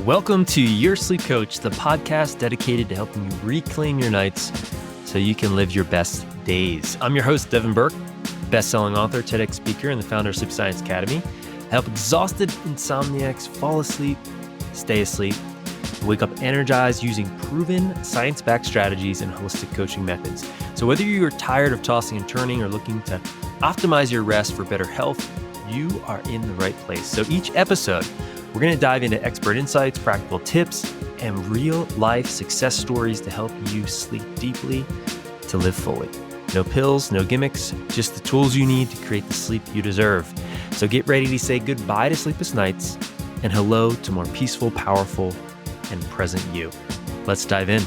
Welcome to Your Sleep Coach, the podcast dedicated to helping you reclaim your nights so you can live your best days. I'm your host, Devin Burke, best-selling author, TEDx speaker, and the founder of Sleep Science Academy. I help exhausted insomniacs fall asleep, stay asleep, and wake up energized using proven science-backed strategies and holistic coaching methods. So whether you're tired of tossing and turning or looking to optimize your rest for better health, you are in the right place. So each episode, we're going to dive into expert insights, practical tips, and real-life success stories to help you sleep deeply to live fully. No pills, no gimmicks, just the tools you need to create the sleep you deserve. So get ready to say goodbye to sleepless nights and hello to more peaceful, powerful, and present you. Let's dive in.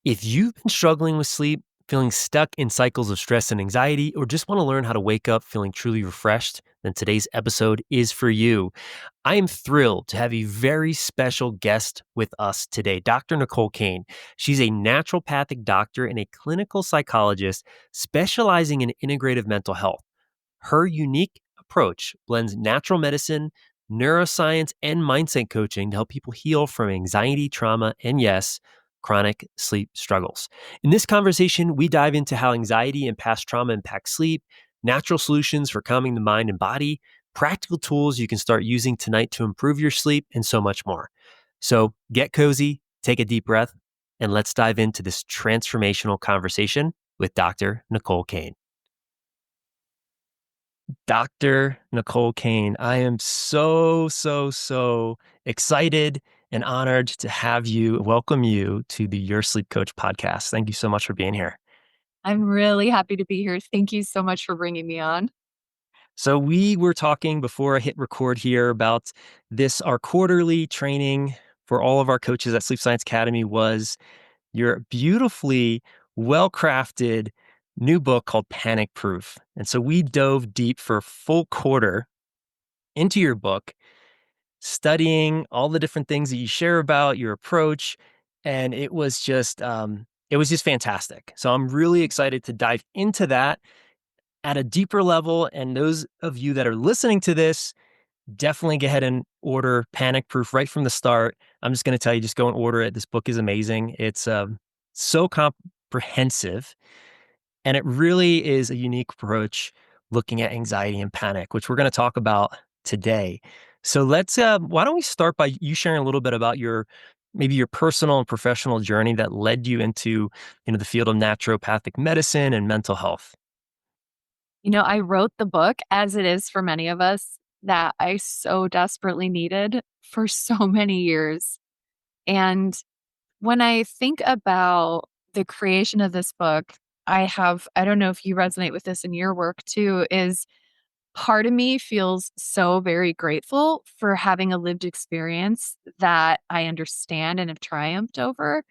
If you've been struggling with sleep, feeling stuck in cycles of stress and anxiety, or just want to learn how to wake up feeling truly refreshed, then today's episode is for you. I am thrilled to have a very special guest with us today, Dr. Nicole Cain. She's a naturopathic doctor and a clinical psychologist specializing in integrative mental health. Her unique approach blends natural medicine, neuroscience, and mindset coaching to help people heal from anxiety, trauma, and yes, chronic sleep struggles. In this conversation, we dive into how anxiety and past trauma impact sleep, natural solutions for calming the mind and body, practical tools you can start using tonight to improve your sleep, and so much more. So get cozy, take a deep breath, and let's dive into this transformational conversation with Dr. Nicole Cain. Dr. Nicole Cain, I am so excited and honored to have you, welcome you to the Your Sleep Coach podcast. Thank you so much for being here. I'm really happy to be here. Thank you so much for bringing me on. So we were talking before I hit record here about this, our quarterly training for all of our coaches at Sleep Science Academy was your beautifully well-crafted new book called Panic Proof. And so we dove deep for a full quarter into your book, studying all the different things that you share about your approach. And it was just fantastic. So I'm really excited to dive into that at a deeper level. And those of you that are listening to this, definitely go ahead and order Panic Proof right from the start. I'm just going to tell you, just go and order it. This book is amazing. It's so comprehensive, and it really is a unique approach looking at anxiety and panic, which we're going to talk about today. So let's, why don't we start by you sharing a little bit about maybe your personal and professional journey that led you into, the field of naturopathic medicine and mental health. I wrote the book, as it is for many of us, that I so desperately needed for so many years. And when I think about the creation of this book, I don't know if you resonate with this in your work too, is part of me feels so very grateful for having a lived experience that I understand and have triumphed over.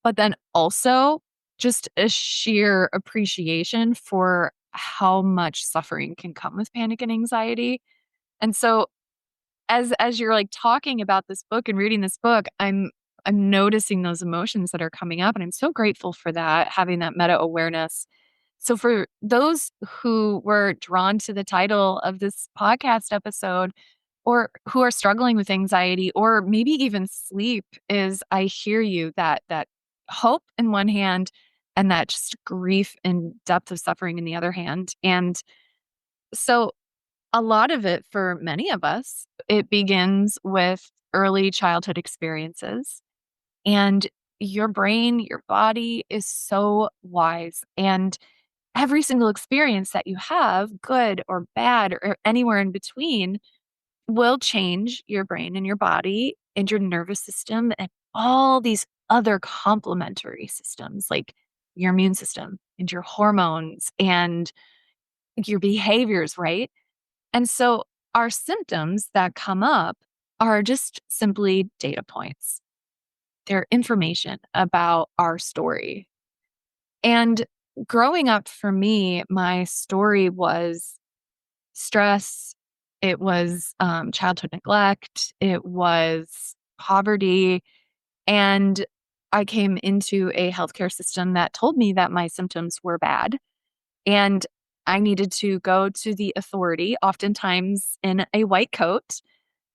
But then also just a sheer appreciation for how much suffering can come with panic and anxiety. And so as you're like talking about this book and reading this book, I'm noticing those emotions that are coming up, and I'm so grateful for that, having that meta awareness. So for those who were drawn to the title of this podcast episode, or who are struggling with anxiety or maybe even sleep, is I hear you, that hope in one hand and that just grief and depth of suffering in the other hand. And so a lot of it for many of us, it begins with early childhood experiences. And your brain, your body is so wise. And every single experience that you have, good or bad or anywhere in between, will change your brain and your body and your nervous system and all these other complementary systems like your immune system and your hormones and your behaviors, right? And so our symptoms that come up are just simply data points. They're information about our story. And growing up for me, my story was stress. It was childhood neglect. It was poverty. And I came into a healthcare system that told me that my symptoms were bad. And I needed to go to the authority, oftentimes in a white coat,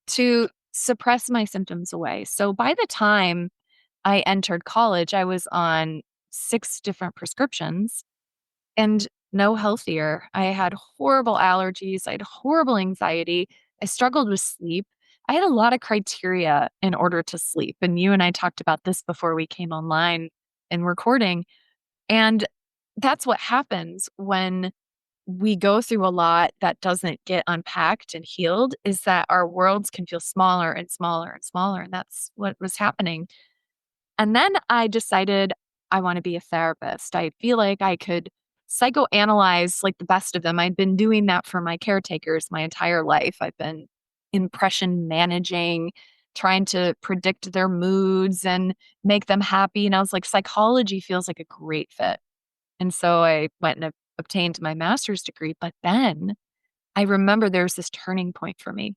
to suppress my symptoms away. So by the time I entered college, I was on 6 different prescriptions and no healthier. I had horrible allergies, I had horrible anxiety, I struggled with sleep. I had a lot of criteria in order to sleep, and you and I talked about this before we came online and recording, and that's what happens when we go through a lot that doesn't get unpacked and healed, is that our worlds can feel smaller and smaller and smaller, and that's what was happening. And then I decided I want to be a therapist. I feel like I could psychoanalyze like the best of them. I'd been doing that for my caretakers my entire life. I've been impression managing, trying to predict their moods and make them happy. And I was like, psychology feels like a great fit. And so I went and obtained my master's degree. But then I remember there was this turning point for me.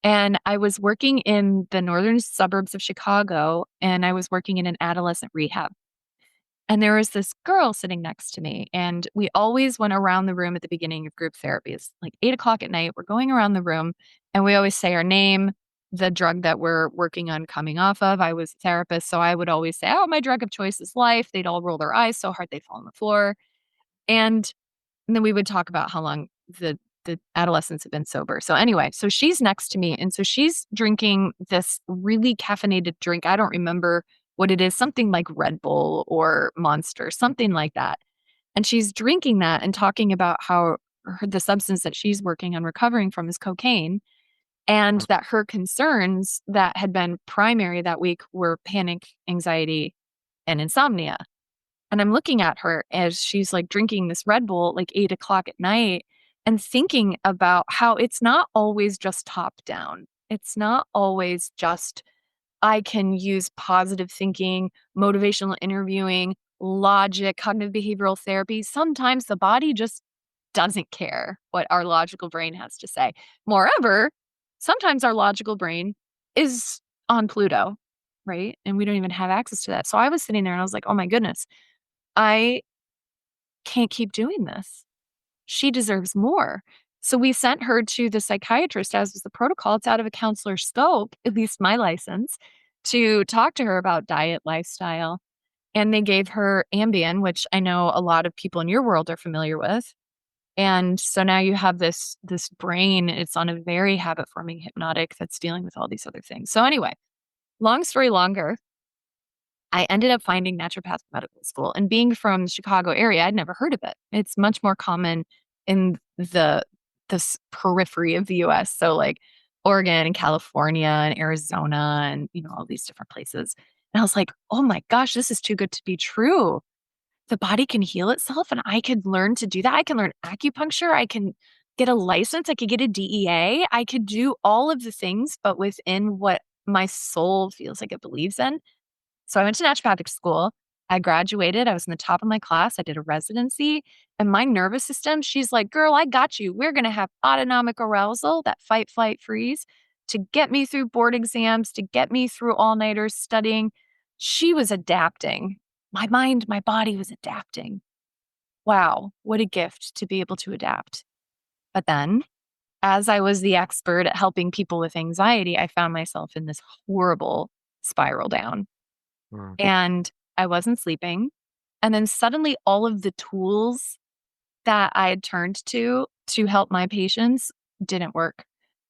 And I was working in the northern suburbs of Chicago, and I was working in an adolescent rehab. And there was this girl sitting next to me, and we always went around the room at the beginning of group therapy. It's like 8 o'clock at night. We're going around the room, and we always say our name, the drug that we're working on coming off of. I was a therapist, so I would always say, "Oh, my drug of choice is life." They'd all roll their eyes so hard they'd fall on the floor. And and then we would talk about how long the adolescents have been sober. So anyway, so she's next to me, and so she's drinking this really caffeinated drink. I don't remember what it is, something like Red Bull or Monster, something like that. And she's drinking that and talking about how the substance that she's working on recovering from is cocaine, and that her concerns that had been primary that week were panic, anxiety, and insomnia. And I'm looking at her as she's, like, drinking this Red Bull, like, 8 o'clock at night and thinking about how it's not always just top down. It's not always just, I can use positive thinking, motivational interviewing, logic, cognitive behavioral therapy. Sometimes the body just doesn't care what our logical brain has to say. Moreover, sometimes our logical brain is on Pluto, right? And we don't even have access to that. So I was sitting there and I was like, "Oh my goodness. I can't keep doing this. She deserves more." So we sent her to the psychiatrist, as was the protocol. It's out of a counselor's scope, at least my license, to talk to her about diet, lifestyle. And they gave her Ambien, which I know a lot of people in your world are familiar with. And so now you have this brain, it's on a very habit forming hypnotic that's dealing with all these other things. So anyway, long story longer, I ended up finding naturopathic medical school, and being from the Chicago area, I'd never heard of it. It's much more common in this periphery of the US, so, like, Oregon and California and Arizona and, all these different places. And I was like, "Oh my gosh, this is too good to be true. The body can heal itself, and I could learn to do that. I can learn acupuncture, I can get a license, I could get a DEA, I could do all of the things, but within what my soul feels like it believes in." So I went to naturopathic school. I graduated. I was in the top of my class. I did a residency. And my nervous system, she's like, "Girl, I got you. We're going to have autonomic arousal, that fight, flight, freeze, to get me through board exams, to get me through all nighters studying." She was adapting. My mind, my body was adapting. Wow, what a gift to be able to adapt. But then, as I was the expert at helping people with anxiety, I found myself in this horrible spiral down. Mm. And I wasn't sleeping. And then suddenly all of the tools that I had turned to help my patients didn't work.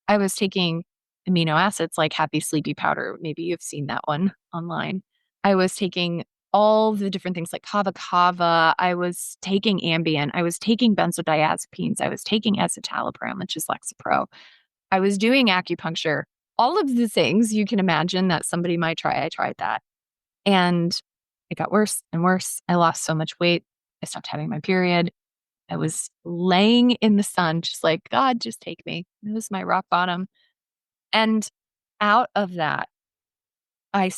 I was taking amino acids like Happy Sleepy Powder. Maybe you've seen that one online. I was taking all the different things like Kava Kava. I was taking Ambien. I was taking benzodiazepines. I was taking escitalopram, which is Lexapro. I was doing acupuncture. All of the things you can imagine that somebody might try, I tried that. And it got worse and worse. I lost so much weight. I stopped having my period. I was laying in the sun, just like, "God, just take me." It was my rock bottom. And out of that, I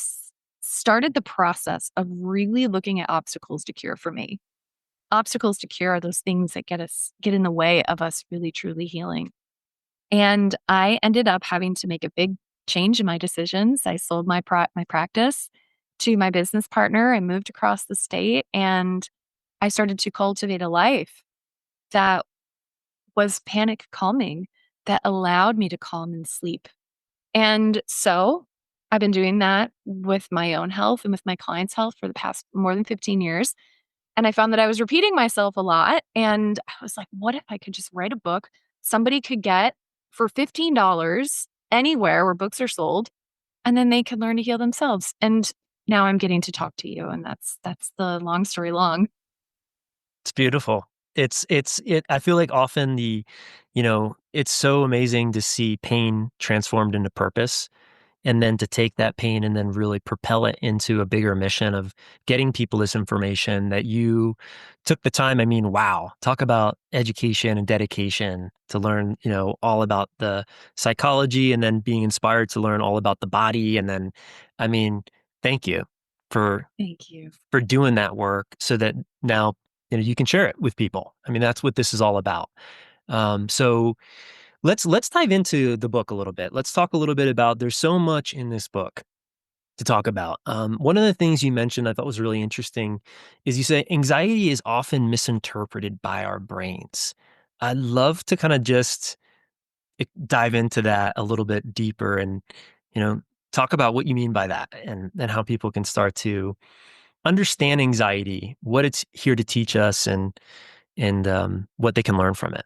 started the process of really looking at obstacles to cure for me. Obstacles to cure are those things that get in the way of us really, truly healing. And I ended up having to make a big change in my decisions. I sold my practice to my business partner. I moved across the state, and I started to cultivate a life that was panic calming that allowed me to calm and sleep. And so I've been doing that with my own health and with my clients' health for the past more than 15 years. And I found that I was repeating myself a lot. And I was like, what if I could just write a book somebody could get for $15 anywhere where books are sold, and then they could learn to heal themselves. And now I'm getting to talk to you. And that's the long story long. It's beautiful. I feel like often it's so amazing to see pain transformed into purpose, and then to take that pain and then really propel it into a bigger mission of getting people this information that you took the time. I mean, wow, talk about education and dedication to learn, all about the psychology, and then being inspired to learn all about the body. And then, I mean, thank you for Thank you. doing that work so that now, you can share it with people. I mean, that's what this is all about. So let's dive into the book a little bit. Let's talk a little bit about, there's so much in this book to talk about. One of the things you mentioned I thought was really interesting is you say anxiety is often misinterpreted by our brains. I'd love to kind of just dive into that a little bit deeper, and you know talk about what you mean by that, and how people can start to understand anxiety, what it's here to teach us, and what they can learn from it.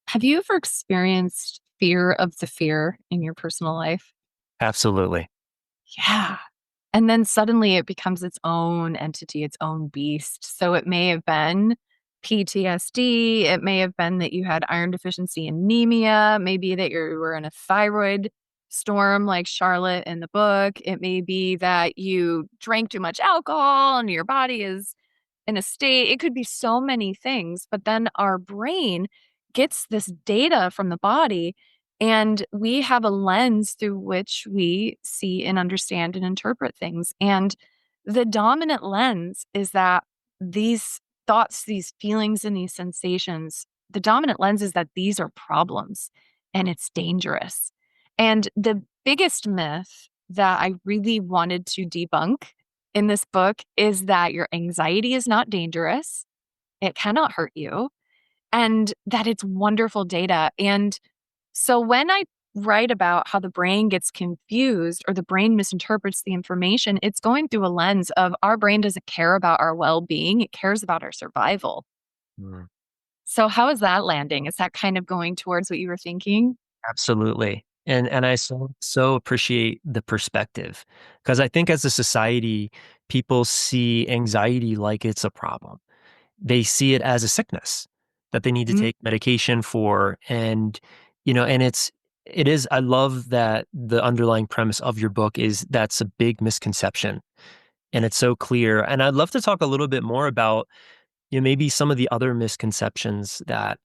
Have you ever experienced fear of the fear in your personal life? Absolutely. Yeah. And then suddenly it becomes its own entity, its own beast. So it may have been PTSD. It may have been that you had iron deficiency anemia. Maybe that you were in a thyroid storm like Charlotte in the book. It may be that you drank too much alcohol and your body is in a state. It could be so many things, but then our brain gets this data from the body, and we have a lens through which we see and understand and interpret things. And the dominant lens is that these thoughts, these feelings, and these sensations, the dominant lens is that these are problems and it's dangerous. And the biggest myth that I really wanted to debunk in this book is that your anxiety is not dangerous, it cannot hurt you, and that it's wonderful data. And so when I write about how the brain gets confused or the brain misinterprets the information, it's going through a lens of our brain doesn't care about our well being, it cares about our survival. Mm. So, how is that landing? Is that kind of going towards what you were thinking? Absolutely. And I so appreciate the perspective, because I think as a society, people see anxiety like it's a problem. They see it as a sickness that they need to Mm, take medication for. And it is, I love that the underlying premise of your book is that's a big misconception, and it's so clear. And I'd love to talk a little bit more about, maybe some of the other misconceptions that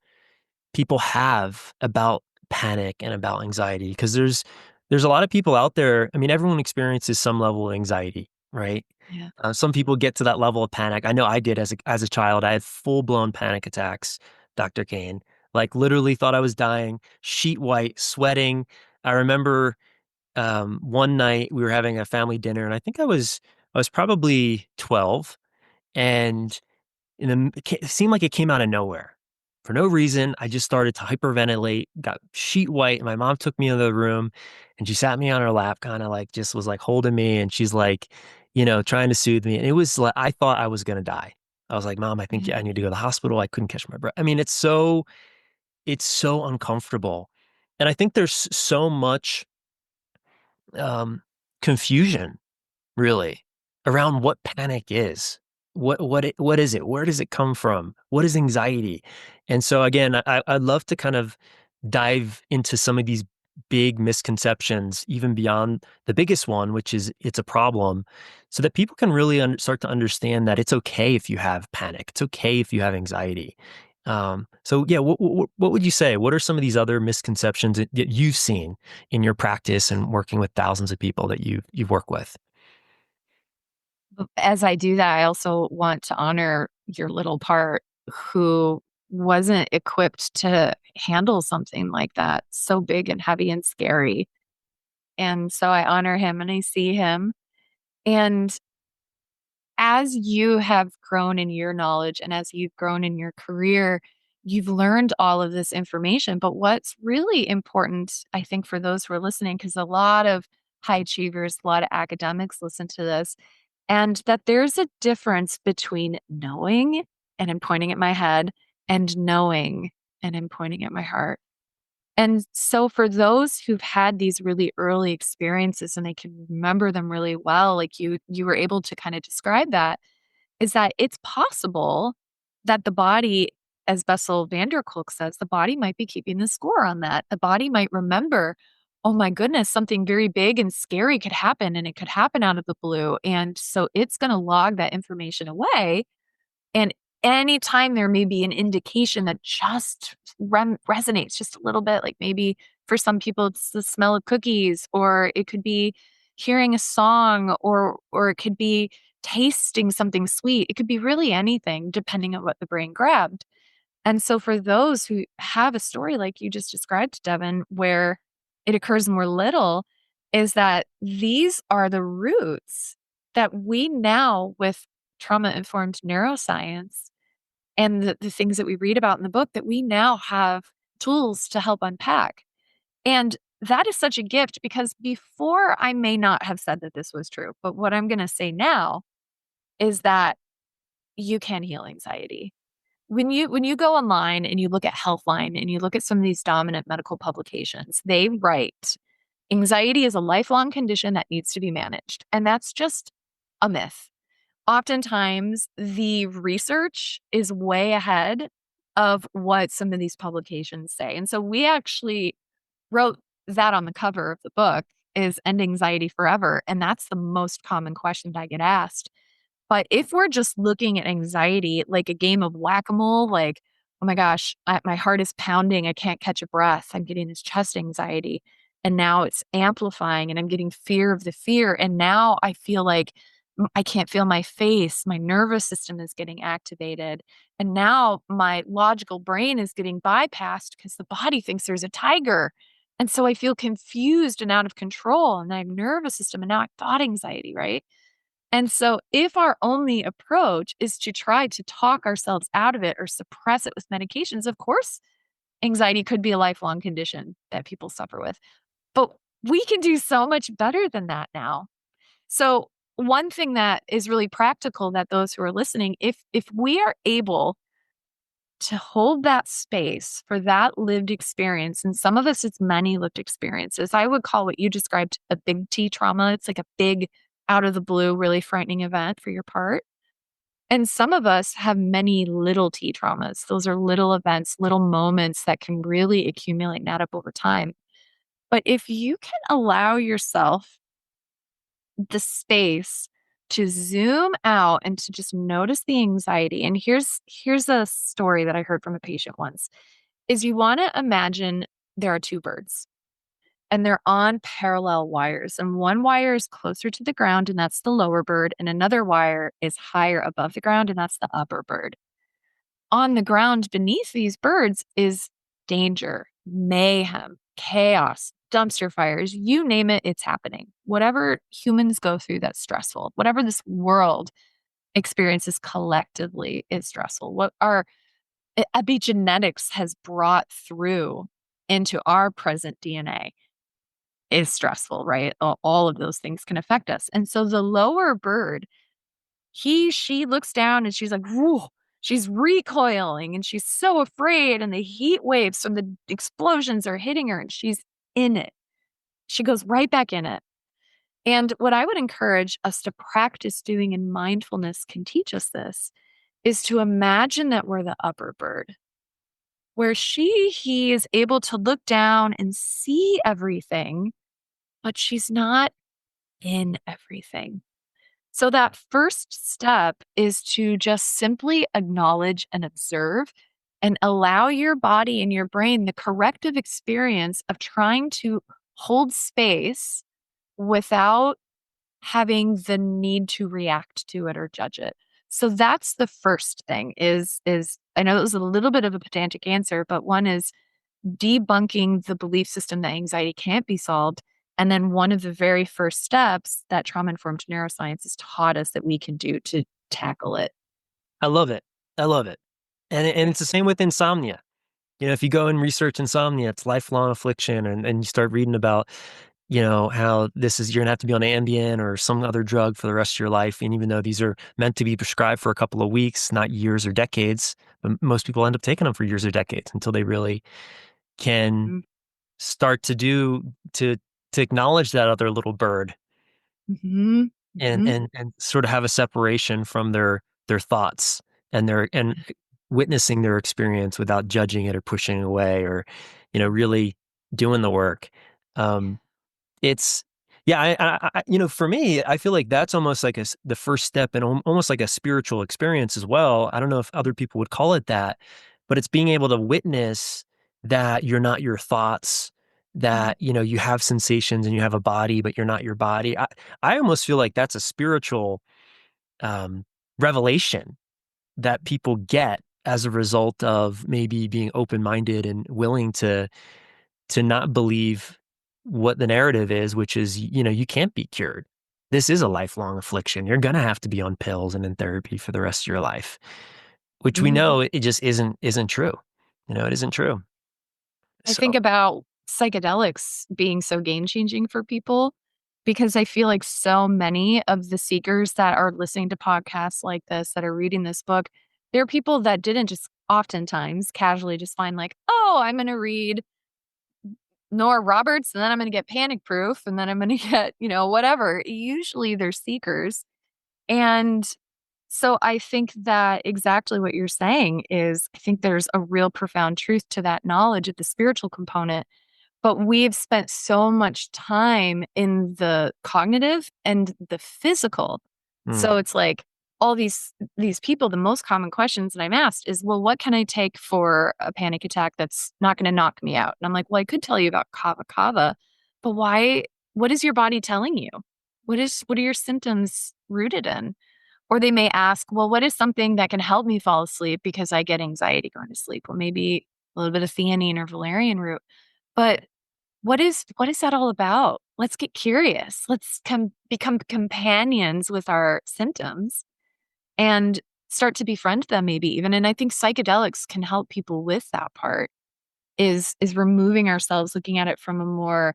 people have about panic and about anxiety, because there's a lot of people out there. I mean, everyone experiences some level of anxiety, right? yeah. Some people get to that level of panic. I know I did as a child. I had full blown panic attacks, Dr. Kane. Like, literally thought I was dying, sheet white, sweating. I remember one night we were having a family dinner, and I was probably 12, and it seemed like it came out of nowhere. For no reason, I just started to hyperventilate, got sheet white, and my mom took me into the room, and she sat me on her lap, kinda like just was like holding me, and she's like, trying to soothe me. And it was like I thought I was gonna die. I was like, "Mom, I think Yeah. I need to go to the hospital." I couldn't catch my breath. I mean, it's so uncomfortable. And I think there's so much um confusion, really, around what panic is. What is it? Where does it come from? What is anxiety? And so again, I'd love to kind of dive into some of these big misconceptions, even beyond the biggest one, which is it's a problem, so that people can really start to understand that it's okay if you have panic. It's okay if you have anxiety. So yeah, what would you say? What are some of these other misconceptions that you've seen in your practice and working with thousands of people that you've worked with? But as I do that, I also want to honor your little part who wasn't equipped to handle something like that, so big and heavy and scary. And so I honor him and I see him. And as you have grown in your knowledge and as you've grown in your career, you've learned all of this information. But what's really important, I think, for those who are listening, because a lot of high achievers, a lot of academics listen to this, and that there's a difference between knowing, and I'm pointing at my head, and knowing, and I'm pointing at my heart. And so for those who've had these really early experiences and they can remember them really well, like you were able to kind of describe that, is that it's possible that the body, as Bessel van der Kolk says, the body might be keeping the score on that. The body might remember, oh my goodness, something very big and scary could happen and it could happen out of the blue. And so it's going to log that information away, and anytime there may be an indication that just resonates just a little bit, like maybe for some people it's the smell of cookies, or it could be hearing a song, or it could be tasting something sweet. It could be really anything depending on what the brain grabbed. And so for those who have a story like you just described, Devin, where it occurs more little, is that these are the roots that we now, with trauma-informed neuroscience and the things that we read about in the book, that we now have tools to help unpack. And that is such a gift, because before I may not have said that this was true, but what I'm going to say now is that you can heal anxiety. When you go online and you look at Healthline and you look at some of these dominant medical publications, they write anxiety is a lifelong condition that needs to be managed. And that's just a myth. Oftentimes, the research is way ahead of what some of these publications say. And so we actually wrote that on the cover of the book, is End Anxiety Forever. And that's the most common question that I get asked. But if we're just looking at anxiety like a game of whack-a-mole, like, oh my gosh, my heart is pounding, I can't catch a breath, I'm getting this chest anxiety, and now it's amplifying, and I'm getting fear of the fear, and now I feel like I can't feel my face, my nervous system is getting activated, and now my logical brain is getting bypassed because the body thinks there's a tiger. And so I feel confused and out of control, and I have nervous system, and now I thought anxiety, right? And so if our only approach is to try to talk ourselves out of it or suppress it with medications, of course, anxiety could be a lifelong condition that people suffer with. But we can do so much better than that now. So one thing that is really practical, that those who are listening, if we are able to hold that space for that lived experience, and some of us, it's many lived experiences. I would call what you described a big T trauma. It's like a big, out of the blue, really frightening event for your part. And some of us have many little T traumas. Those are little events, little moments that can really accumulate and add up over time. But if you can allow yourself the space to zoom out and to just notice the anxiety. And here's a story that I heard from a patient once, is you want to imagine there are two birds and they're on parallel wires, and one wire is closer to the ground and that's the lower bird, and another wire is higher above the ground and that's the upper bird. On the ground beneath these birds is danger, mayhem, chaos, dumpster fires, you name it, it's happening. Whatever humans go through that's stressful, whatever this world experiences collectively is stressful. What our epigenetics has brought through into our present DNA is stressful, right? All of those things can affect us. And so the lower bird, she looks down and she's like, whoa, she's recoiling and she's so afraid. And the heat waves from the explosions are hitting her and she's in it. She goes right back in it. And what I would encourage us to practice doing, in mindfulness can teach us this, is to imagine that we're the upper bird, where he is able to look down and see everything, but she's not in everything. So that first step is to just simply acknowledge and observe and allow your body and your brain the corrective experience of trying to hold space without having the need to react to it or judge it. So that's the first thing, is I know it was a little bit of a pedantic answer, but one is debunking the belief system that anxiety can't be solved, And then one of the very first steps that trauma-informed neuroscience has taught us that we can do to tackle it. I love it. I love it. And it's the same with insomnia. If you go and research insomnia, it's lifelong affliction, and you start reading about, how this is you're gonna have to be on Ambien or some other drug for the rest of your life, and even though these are meant to be prescribed for a couple of weeks, not years or decades, but most people end up taking them for years or decades until they really can Mm, start to acknowledge that other little bird mhm, and mhm, sort of have a separation from their thoughts and witnessing their experience without judging it or pushing away or, really doing the work. Um, it's yeah, for me, I feel like that's almost like the first step and almost like a spiritual experience as well. I don't know if other people would call it that, but it's being able to witness that you're not your thoughts, mhm, that, you have sensations and you have a body, but you're not your body. I almost feel like that's a spiritual um, revelation that people get as a result of maybe being open-minded and willing to not believe what the narrative is, which is, you can't be cured. This is a lifelong affliction. You're gonna have to be on pills and in therapy for the rest of your life, which we mhm. know it just isn't true. It isn't true. I think So about psychedelics being so game changing for people because I feel like so many of the seekers that are listening to podcasts like this, that are reading this book, they're people that didn't just oftentimes casually just find, like, oh, I'm going to read Nora Roberts and then I'm going to get Panic Proof and then I'm going to get, whatever. Usually they're seekers. And so I think that exactly what you're saying is I think there's a real profound truth to that knowledge of the spiritual component, but we've spent so much time in the cognitive and the physical. mm, So it's like all these people, the most common questions that I'm asked is, "Well, what can I take for a panic attack that's not gonna knock me out?" And I'm like, "Well, I could tell you about kava kava, but what is your body telling you? What are your symptoms rooted in?" Or they may ask, "Well, what is something that can help me fall asleep because I get anxiety going to sleep?" Well, maybe a little bit of theanine or valerian root. But what is that all about? Let's get curious. Let's become companions with our symptoms and start to befriend them maybe even. And I think psychedelics can help people with that part is removing ourselves, looking at it from a more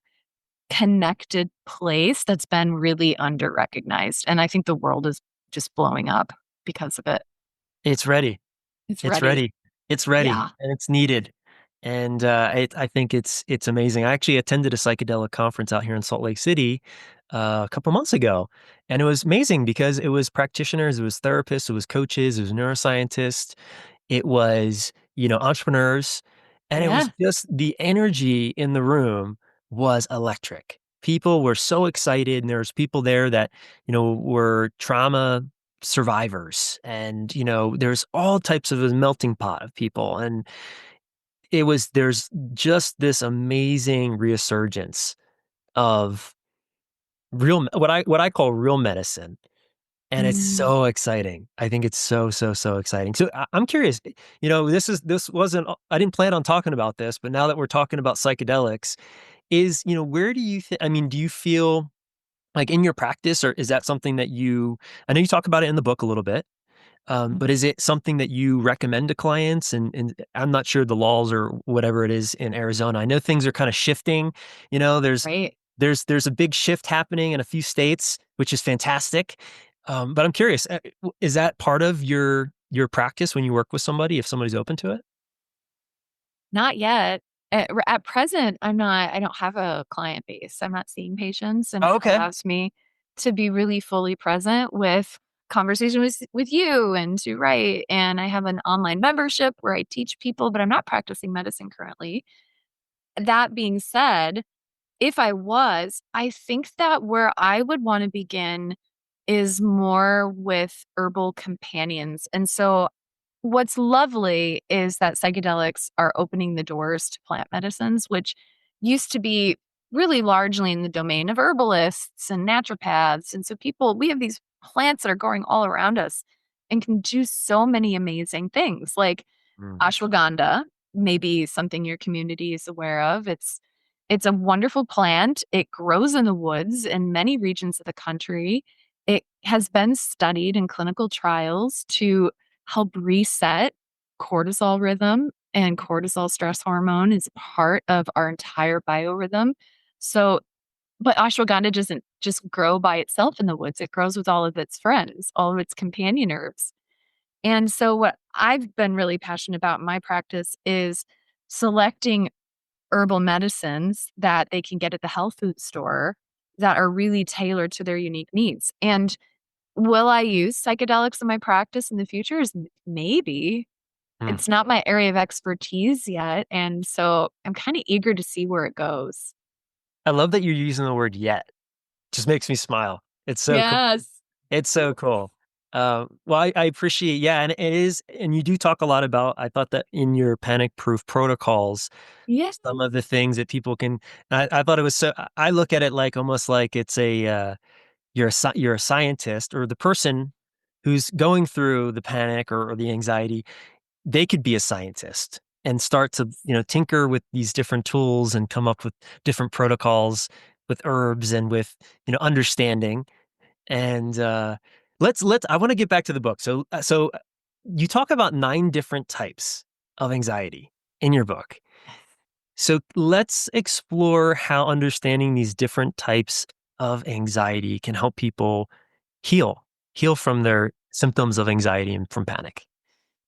connected place that's been really under recognized. And I think the world is just blowing up because of it. it's ready. It's It's ready. ready. It's ready, Yeah. and it's needed. And, I think it's amazing. I actually attended a psychedelic conference out here in Salt Lake City, a couple months ago, and it was amazing because it was practitioners, it was therapists, it was coaches, it was neuroscientists, it was, entrepreneurs, and it was Yeah. just the energy in the room was electric. People were so excited, and there was people there that, were trauma survivors, and, there's all types of a melting pot of people, and there's just this amazing resurgence of what I call real medicine, and it's Mm, so exciting. I think it's so, so, so exciting. So I'm curious, this wasn't I didn't plan on talking about this, but now that we're talking about psychedelics, where do you think? I mean, do you feel like in your practice, or is that something that I know you talk about it in the book a little bit, mm, but is it something that you recommend to clients? And I'm not sure the laws or whatever it is in Arizona. I know things are kind of shifting. There's right. there's a big shift happening in a few states, which is fantastic. But I'm curious, is that part of your practice when you work with somebody, if somebody's open to it? Not yet. At present, I don't have a client base. I'm not seeing patients, and it Oh, okay. allows me to be really fully present with conversation with you and to write, and I have an online membership where I teach people, but I'm not practicing medicine currently. That being said, if I was, I think that where I would wanna begin is more with herbal companions, and so what's lovely is that psychedelics are opening the doors to plant medicines, which used to be really largely in the domain of herbalists and naturopaths. And so we have these plants that are growing all around us and can do so many amazing things, like Mm, ashwagandha, maybe something your community is aware of. It's a wonderful plant. It grows in the woods in many regions of the country. It has been studied in clinical trials to help reset cortisol rhythm, and cortisol stress hormone is part of our entire biorhythm. So, but ashwagandha doesn't just grow by itself in the woods. It grows with all of its friends, all of its companion herbs. And so what I've been really passionate about in my practice is selecting herbal medicines that they can get at the health food store that are really tailored to their unique needs. And will I use psychedelics in my practice in the future? Maybe. Hmm. It's not my area of expertise yet. And so I'm kind of eager to see where it goes. I love that you're using the word yet. Just makes me smile. It's so cool. Yes. It's so cool. Well, I appreciate, yeah, and it is, and you do talk a lot about, I thought that in your panic proof protocols, Yes. some of the things that people can, I thought it was so, I look at it like almost like it's you're a scientist or the person who's going through the panic or the anxiety, they could be a scientist and start to, tinker with these different tools and come up with different protocols with herbs and with, understanding. And let's I want to get back to the book. So you talk about 9 different types of anxiety in your book. So let's explore how understanding these different types of anxiety can help people heal, heal from their symptoms of anxiety and from panic.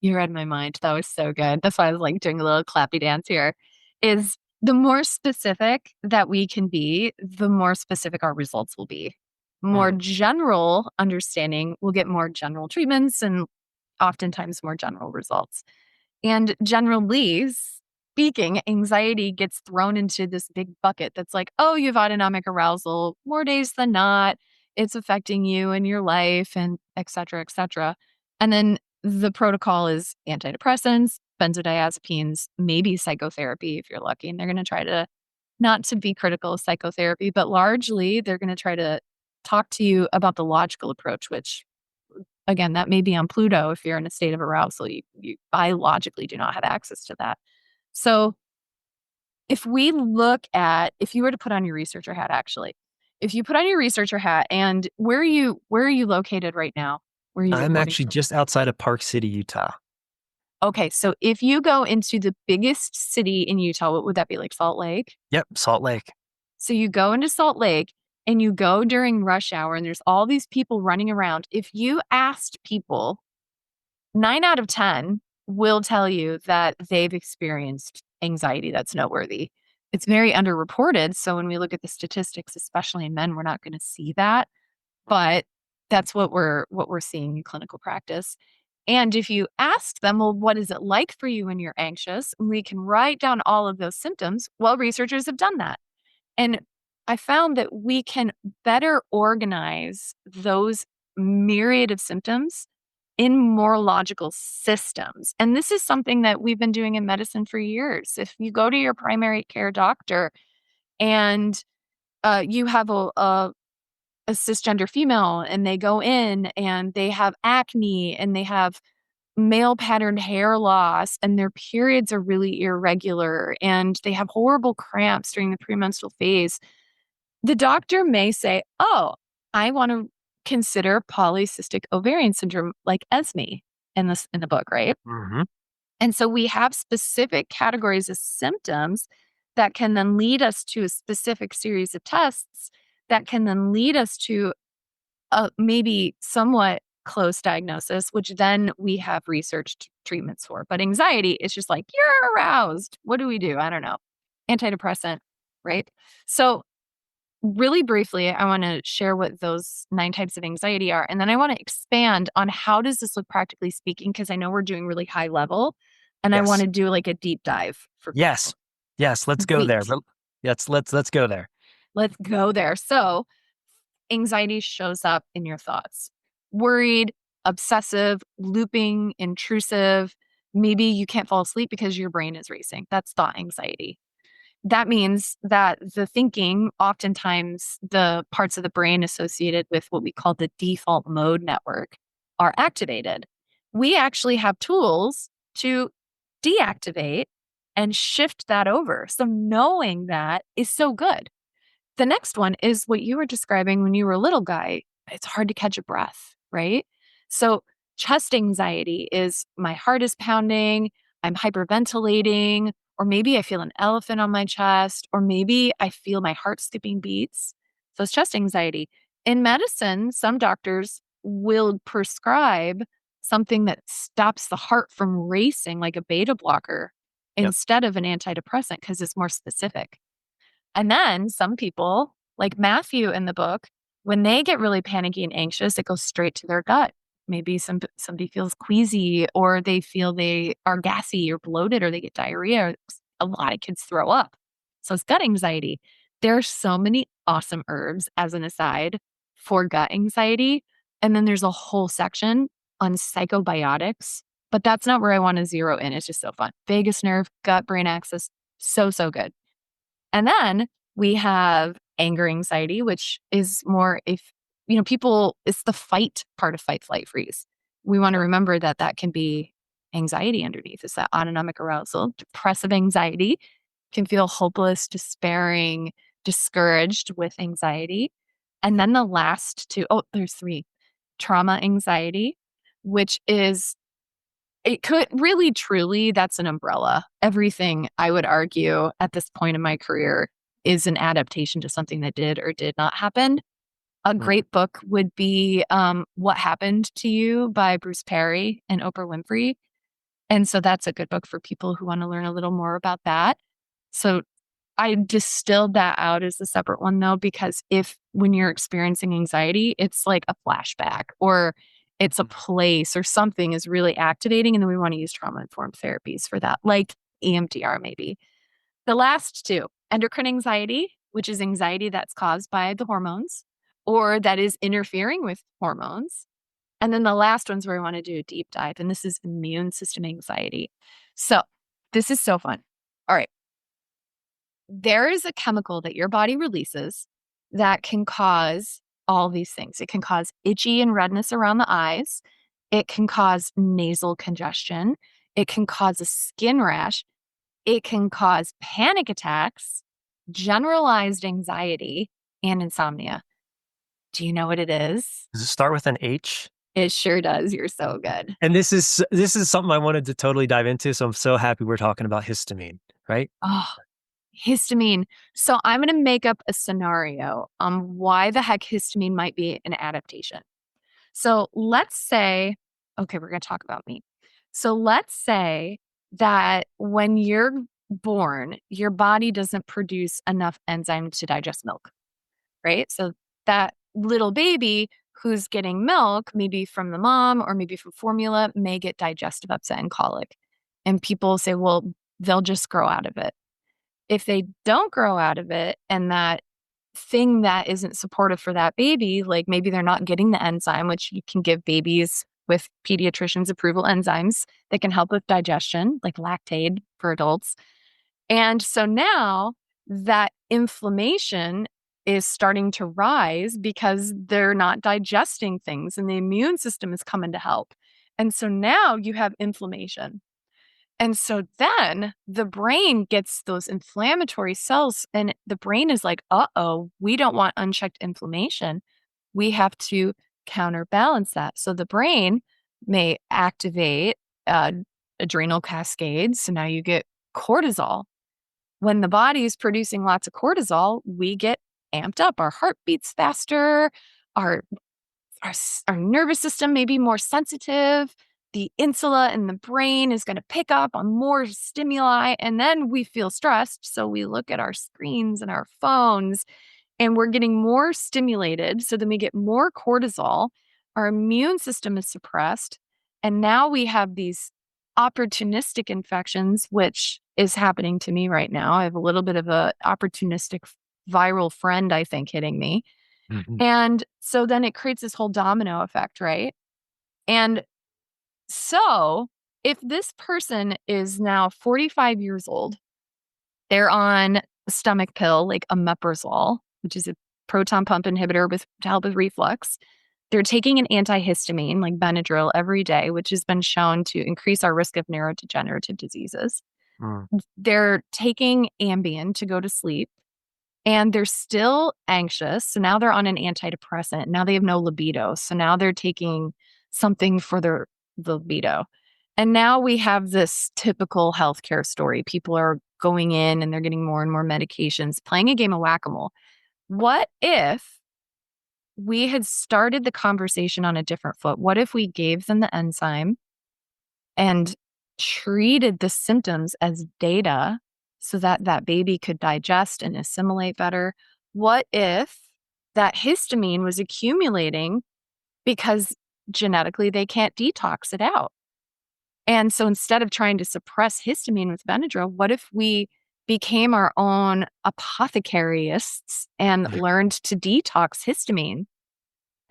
You read my mind. That was so good. That's why I was like doing a little clappy dance here. Is the more specific that we can be, the more specific our results will be. More Mm, general understanding will get more general treatments and oftentimes more general results. And generally speaking, anxiety gets thrown into this big bucket that's like, oh, you have autonomic arousal more days than not. It's affecting you and your life and et cetera, et cetera. And then the protocol is antidepressants, benzodiazepines, maybe psychotherapy if you're lucky. And they're going to try to not to be critical of psychotherapy, but largely they're going to try to talk to you about the logical approach, which again, that may be on Pluto if you're in a state of arousal. You biologically do not have access to that. So if you were to put on your researcher hat, actually, if you put on your researcher hat and where are you located right now? Where are you I'm recording actually from? just outside of Park City, Utah. Okay, so if you go into the biggest city in Utah, what would that be like? Salt Lake? Yep, Salt Lake. So you go into Salt Lake and you go during rush hour and there's all these people running around. If you asked people 9 out of 10 will tell you that they've experienced anxiety that's noteworthy. It's very underreported, so when we look at the statistics, especially in men, we're not gonna see that, but that's what we're seeing in clinical practice. And if you ask them, "Well, what is it like for you when you're anxious?" And we can write down all of those symptoms. Well, researchers have done that. And I found that we can better organize those myriad of symptoms in more logical systems. And this is something that we've been doing in medicine for years. If you go to your primary care doctor and you have a cisgender female and they go in and they have acne and they have male pattern hair loss and their periods are really irregular and they have horrible cramps during the premenstrual phase, the doctor may say, "Oh, I want to consider polycystic ovarian syndrome like ESME in the book, right?" Mhm. And so we have specific categories of symptoms that can then lead us to a specific series of tests that can then lead us to a maybe somewhat close diagnosis, which then we have researched treatments for. But anxiety is just like, you're aroused. What do we do? I don't know. Antidepressant, right? So really briefly, I want to share what those 9 types of anxiety are, and then I want to expand on how does this look practically speaking, because I know we're doing really high level, and I want Yes. to do like a deep dive for Yes. people. Yes, let's go there. Sweet. Let's go there. Let's go there. So, anxiety shows up in your thoughts. Worried, obsessive, looping, intrusive. Maybe you can't fall asleep because your brain is racing. That's thought anxiety. That means that the thinking, oftentimes the parts of the brain associated with what we call the default mode network are activated. We actually have tools to deactivate and shift that over. So knowing that is so good. The next one is what you were describing when you were a little guy. It's hard to catch a breath, right? So, chest anxiety is my heart is pounding, I'm hyperventilating, or maybe I feel an elephant on my chest, or maybe I feel my heart skipping beats. So, it's chest anxiety. In medicine, some doctors will prescribe something that stops the heart from racing, like a beta blocker, Yep. instead of an antidepressant because it's more specific. And then some people, like Matthew in the book, when they get really panicky and anxious, it goes straight to their gut. Maybe somebody feels queasy, or they feel they are gassy or bloated, or they get diarrhea. Or a lot of kids throw up. So it's gut anxiety. There are so many awesome herbs, as an aside, for gut anxiety. And then there's a whole section on psychobiotics, but that's not where I want to zero in. It's just so fun. Vagus nerve, gut brain axis, so, so good. And then we have anger anxiety, which is more if, people, it's the fight part of fight, flight, freeze. We want to Yep. remember that that can be anxiety underneath. It's that autonomic arousal. Depressive anxiety can feel hopeless, despairing, discouraged with anxiety. And then the last two, oh, there's three: trauma anxiety, which is it could really, truly, that's an umbrella. Everything, I would argue, at this point in my career is an adaptation to something that did or did not happen. A Mm. great book would be What Happened to You by Bruce Perry and Oprah Winfrey. And so that's a good book for people who want to learn a little more about that. So I distilled that out as a separate one though, because if when you're experiencing anxiety, it's like a flashback or it's a Mm. place or something is really activating. And then we want to use trauma informed therapies for that, like EMDR maybe. The last two: endocrine anxiety, which is anxiety that's caused by the hormones or that is interfering with hormones. And then the last one's where we want to do a deep dive, and this is immune system anxiety. So this is so fun. All right. There is a chemical that your body releases that can cause all these things. It can cause itchy and redness around the eyes. It can cause nasal congestion. It can cause a skin rash. It can cause panic attacks, generalized anxiety, and insomnia. Do you know what it is? Does it start with an H? It sure does. You're so good. And this is something I wanted to totally dive into, so I'm so happy we're talking about histamine, right? Oh, histamine. So I'm going to make up a scenario on why the heck histamine might be an adaptation. So let's say, okay, we're going to talk about me. So let's say that when you're born, your body doesn't produce enough enzyme to digest milk, right? So that little baby who's getting milk, maybe from the mom or maybe from formula, may get digestive upset and colic. And people say, well, they'll just grow out of it. If they don't grow out of it and that thing that isn't supportive for that baby, like maybe they're not getting the enzyme, which you can give babies with pediatrician's approval enzymes that can help with digestion, like lactate for adults. And so now that inflammation is starting to rise because they're not digesting things and the immune system is coming to help. And so now you have inflammation. And so then the brain gets those inflammatory cells, and the brain is like, uh-oh, we don't want unchecked inflammation. We have to counterbalance that. So the brain may activate uh, adrenal cascades. So now you get cortisol. When the body is producing lots of cortisol, we get amped up. Our heart beats faster. Our our nervous system may be more sensitive. The insula in the brain is going to pick up on more stimuli, and then we feel stressed. So we look at our screens and our phones, and we're getting more stimulated. So then we get more cortisol. Our immune system is suppressed. And now we have these opportunistic infections, which is happening to me right now. I have a little bit of a opportunistic viral friend, I think, hitting me. Mhm. And so then it creates this whole domino effect, right? And so if this person is now 45 years old, they're on a stomach pill like omeprazole, which is a proton pump inhibitor to help with reflux. They're taking an antihistamine like Benadryl every day, which has been shown to increase our risk of neurodegenerative diseases. Mm. They're taking Ambien to go to sleep and they're still anxious. So now they're on an antidepressant. Now they have no libido. So now they're taking something for their libido. And now we have this typical healthcare story. People are going in and they're getting more and more medications, playing a game of whack a mole. What if we had started the conversation on a different foot? What if we gave them the enzyme and treated the symptoms as data so that that baby could digest and assimilate better? What if that histamine was accumulating because genetically they can't detox it out? And so instead of trying to suppress histamine with Benadryl, what if we became our own apothecarists and learned to detox histamine?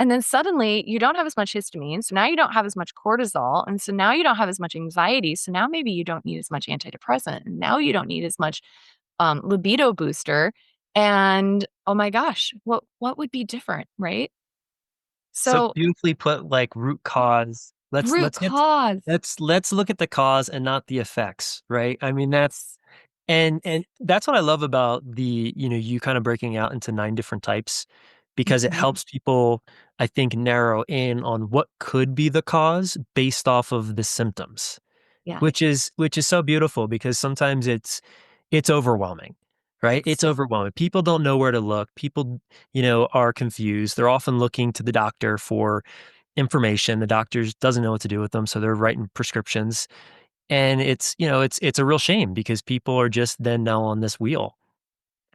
And then suddenly you don't have as much histamine. So now you don't have as much cortisol. And so now you don't have as much anxiety. So now maybe you don't need as much antidepressant. And now you don't need as much libido booster. And oh my gosh, what would be different, right? So So beautifully put, like root cause. root cause. Let's look at the cause and not the effects, right? I mean, and that's what I love about you kind of breaking out into 9 different types because it Mhm. helps people, I think, narrow in on what could be the cause based off of the symptoms. Yeah. Which is so beautiful because sometimes it's overwhelming, right? It's So overwhelming. People don't know where to look. People, are confused. They're often looking to the doctor for information. The doctors doesn't know what to do with them, so they're writing prescriptions. And it's a real shame because people are just then now on this wheel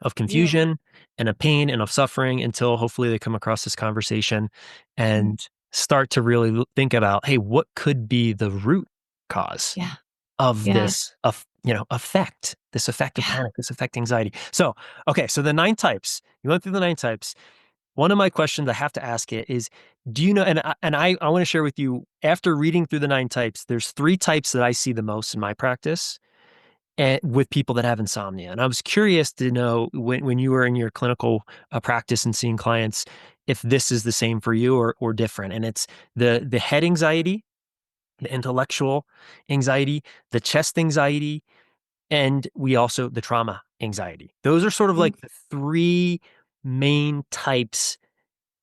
of yeah. confusion and of pain and of suffering until hopefully they come across this conversation Mhm. and start to really think about, hey, what could be the root cause Yeah. of Yeah. this effect, this effect of Yeah. panic, this effect anxiety. So, okay, so the 9 types. You went through the 9 types. One of my questions I have to ask it is, do you know, and I want to share with you, after reading through the 9 types, there's 3 types that I see the most in my practice and with people that have insomnia. And I was curious to know when you were in your clinical practice and seeing clients, if this is the same for you or different. And it's the head anxiety, the intellectual anxiety, the chest anxiety, and we also the trauma anxiety. Those are sort of Mhm. like the 3 main types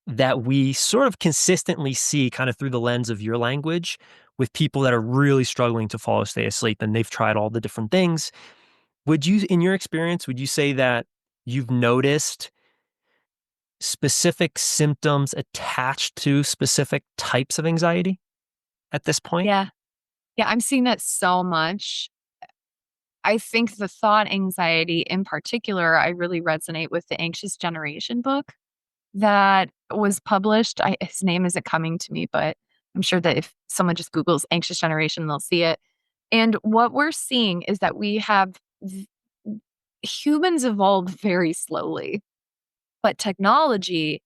that we sort of consistently see kind of through the lens of your language with people that are really struggling to fall or stay asleep and they've tried all the different things. Would you, in your experience, would you say that you've noticed specific symptoms attached to specific types of anxiety at this point? Yeah. Yeah, I'm seeing that so much. I think the thought anxiety in particular, I really resonate with the Anxious Generation book that was published. His name isn't coming to me, but I'm sure that if someone just Googles Anxious Generation, they'll see it. And what we're seeing is that we have humans evolved very slowly, but technology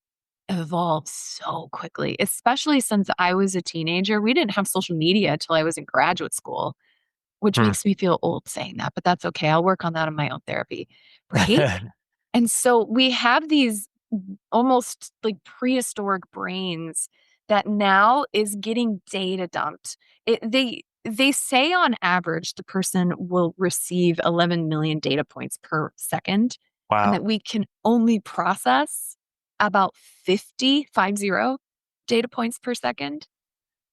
evolved so quickly, especially since I was a teenager. We didn't have social media until I was in graduate school, which Hmm. makes me feel old saying that, but that's okay. I'll work on that in my own therapy, right? And so we have these almost like prehistoric brains that now is getting data dumped. They say on average the person will receive 11 million data points per second and Wow. that we can only process about 50 data points per second.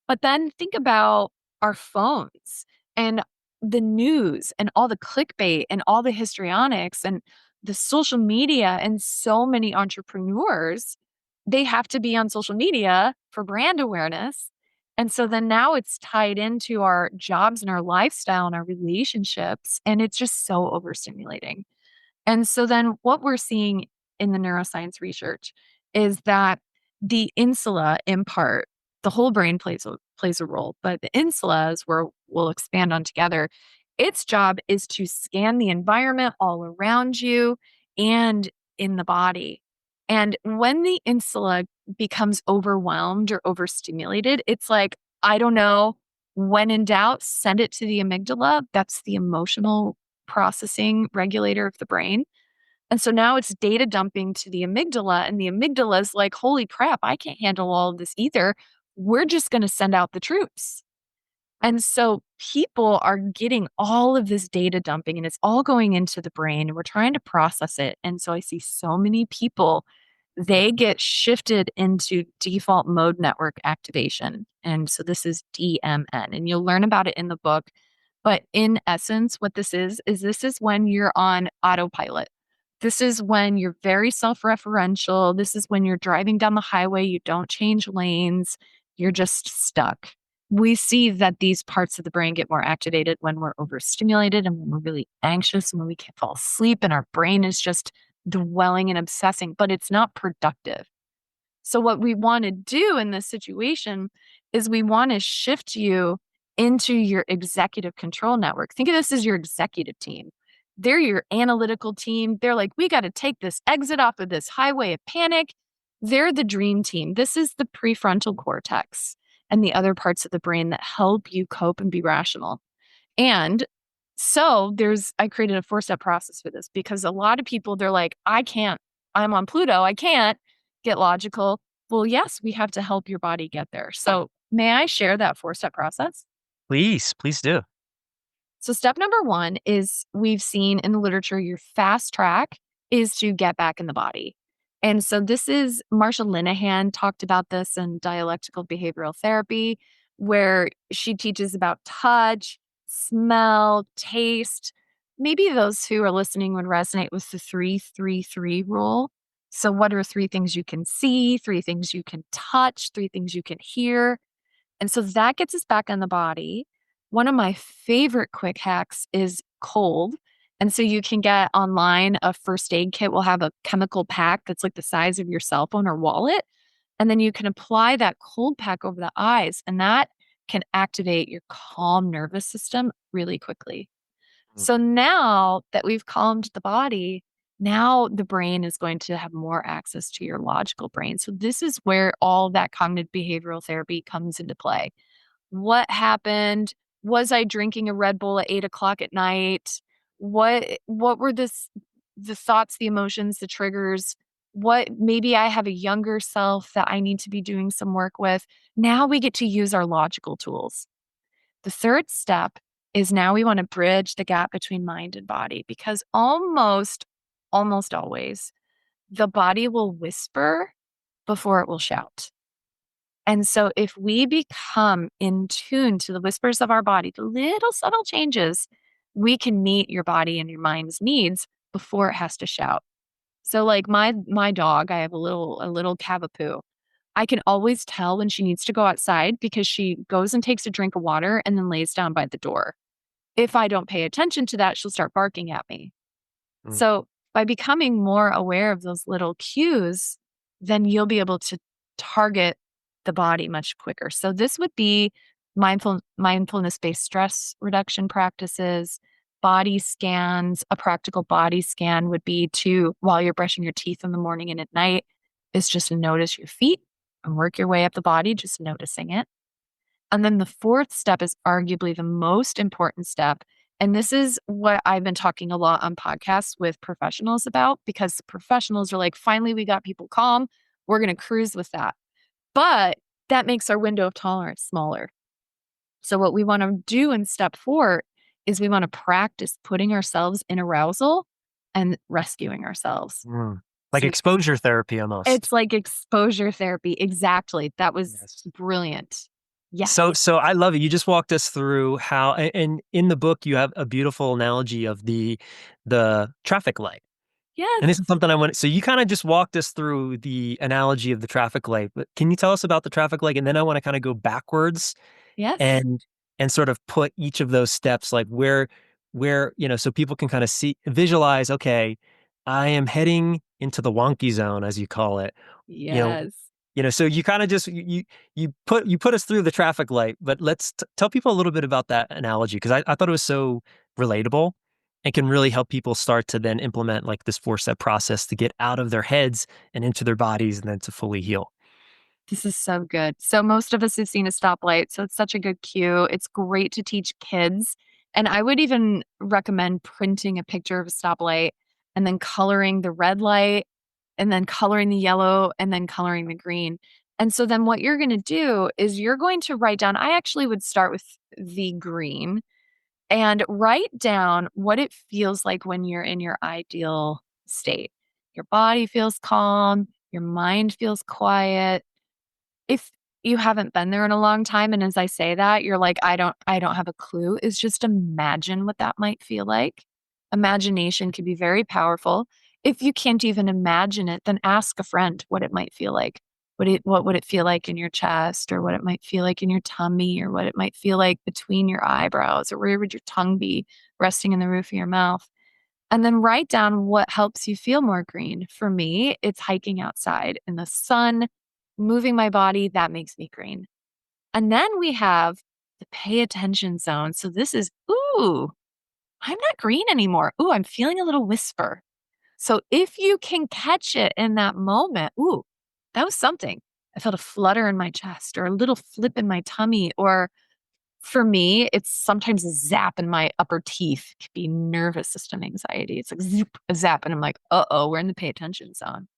But then think about our phones and the news and all the clickbait and all the histrionics and the social media and so many entrepreneurs, they have to be on social media for brand awareness. And so then now it's tied into our jobs and our lifestyle and our relationships. And it's just so overstimulating. And so then what we're seeing in the neuroscience research is that the insula in part, the whole brain plays a role, but the insula is where we'll expand on together. Its job is to scan the environment all around you and in the body. And when the insula becomes overwhelmed or overstimulated, it's like, I don't know, when in doubt, send it to the amygdala. That's the emotional processing regulator of the brain. And so now it's data dumping to the amygdala, and the amygdala is like, holy crap, I can't handle all of this either. We're just going to send out the troops. And so people are getting all of this data dumping and it's all going into the brain and we're trying to process it. And so I see so many people, they get shifted into default mode network activation. And so this is DMN, and you'll learn about it in the book. But in essence, what this is this is when you're on autopilot. This is when you're very self referential. This is when you're driving down the highway, you don't change lanes, you're just stuck. We see that these parts of the brain get more activated when we're overstimulated and when we're really anxious and when we can't fall asleep and our brain is just dwelling and obsessing, but it's not productive. So, what we want to do in this situation is we want to shift you into your executive control network. Think of this as your executive team. They're your analytical team. They're like, we got to take this exit off of this highway of panic. They're the dream team. This is the prefrontal cortex and the other parts of the brain that help you cope and be rational. And so I created a 4-step process for this because a lot of people, they're like, I can't, I'm on Pluto. I can't get logical. Well, yes, we have to help your body get there. So may I share that 4-step process? Please, please do. So step number one is we've seen in the literature, your fast track is to get back in the body. And so this is Marsha Linehan talked about this in dialectical behavioral therapy, where she teaches about touch, smell, taste. Maybe those who are listening would resonate with the 3-3-3 rule. So, what are 3 things you can see, 3 things you can touch, 3 things you can hear? And so that gets us back in the body. One of my favorite quick hacks is cold. And so you can get online a first aid kit will have a chemical pack that's like the size of your cell phone or wallet. And then you can apply that cold pack over the eyes, and that can activate your calm nervous system really quickly. Mm. So now that we've calmed the body, now the brain is going to have more access to your logical brain. So this is where all that cognitive behavioral therapy comes into play. What happened? Was I drinking a Red Bull at 8 o'clock at night? What were the thoughts, the emotions, the triggers? What maybe I have a younger self that I need to be doing some work with. Now we get to use our logical tools. The third step is now we want to bridge the gap between mind and body because almost always the body will whisper before it will shout. And so if we become in tune to the whispers of our body, the little subtle changes, we can meet your body and your mind's needs before it has to shout. So like my dog, I have a little cavapoo. I can always tell when she needs to go outside because she goes and takes a drink of water and then lays down by the door. If I don't pay attention to that, she'll start barking at me. Mm. So by becoming more aware of those little cues, then you'll be able to target the body much quicker. So this would be mindfulness-based stress reduction practices, body scans. A practical body scan would be to, while you're brushing your teeth in the morning and at night, is just to notice your feet and work your way up the body, just noticing it. And then the fourth step is arguably the most important step. And this is what I've been talking a lot on podcasts with professionals about because the professionals are like, finally, we got people calm. We're going to cruise with that. But that makes our window of tolerance smaller. So, what we want to do in step 4 is we want to practice putting ourselves in arousal and rescuing ourselves. Mm. Like So, exposure therapy almost. it's like exposure therapy. Exactly. That was Yes. brilliant. So Yes. so I love it. You just walked us through how and in the book you have a beautiful analogy of the traffic light. And this Yes. is something I want so you kinda just walked us through the analogy of the traffic light, but can you tell us about the traffic light? And then I wanna kinda go backwards Yes. and sort of put each of those steps, like, so people can kinda see visualize, "Okay, I am heading into the wonky zone," as you call it. You know Yes. so you kinda just you put us through the traffic light, but let's tell people a little bit about that analogy because I thought it was so relatable and can really help people start to then implement, like, this 4-step process to get out of their heads and into their bodies and then to fully heal. This is so good. So most of us have seen a stoplight, so it's such a good cue. It's great to teach kids. And I would even recommend printing a picture of a stoplight and then coloring the red light and then coloring the yellow and then coloring the green. And so then what you're going to do is you're going to write down, I actually would start with the green and write down what it feels like when you're in your ideal state. Your body feels calm, your mind feels quiet. If you haven't been there in a long time, and as I say that, you're like, I don't have a clue, is just imagine what that might feel like. Imagination can be very powerful. If you can't even imagine it, then ask a friend what it might feel like. What would it feel like in your chest, or what it might feel like in your tummy, or what it might feel like between your eyebrows, or where would your tongue be resting in the roof of your mouth? And then write down what helps you feel more green. For me, it's hiking outside in the sun, moving my body, that makes me green. And then we have the pay attention zone. So this is, ooh, I'm not green anymore. Ooh, I'm feeling a little whisper. So if you can catch it in that moment, ooh, that was something. I felt a flutter in my chest or a little flip in my tummy. Or for me, it's sometimes a zap in my upper teeth. It could be nervous system anxiety. It's like zoop, a zap. And I'm like, uh-oh, we're in the pay attention zone.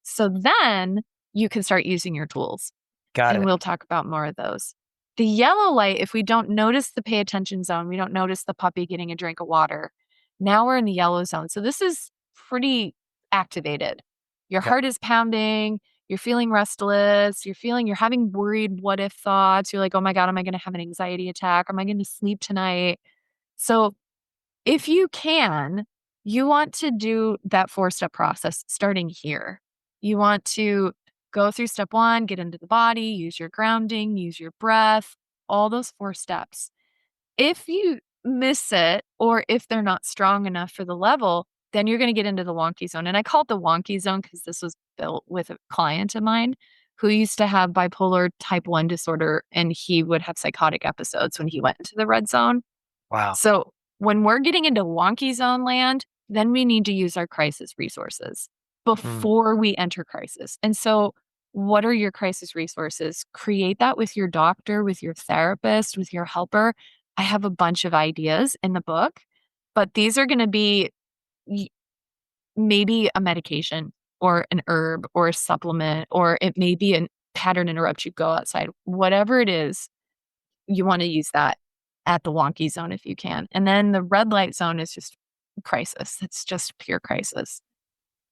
So then you can start using your tools. Got And it. we'll talk about more of those. The yellow light, if we don't notice the pay attention zone, we don't notice the puppy getting a drink of water. Now we're in the yellow zone. So this is pretty activated. Your Okay. heart is pounding. You're feeling restless. You're having worried what if thoughts. You're like, oh my God, am I going to have an anxiety attack? Am I going to sleep tonight? So if you can, you want to do that 4-step process starting here. You want to go through step 1, get into the body, use your grounding, use your breath, all those 4 steps. If you miss it or if they're not strong enough for the level, then you're going to get into the wonky zone. And I call it the wonky zone because this was built with a client of mine who used to have bipolar type 1 disorder, and he would have psychotic episodes when he went into the red zone. Wow. So when we're getting into wonky zone land, then we need to use our crisis resources Mm. before we enter crisis. And so, what are your crisis resources? Create that with your doctor, with your therapist, with your helper. I have a bunch of ideas in the book, but these are going to be y- maybe a medication or an herb or a supplement, or it may be a pattern interrupt. You go outside, whatever it is, you wanna use that at the wonky zone if you can. And then the red light zone is just crisis. It's just pure crisis.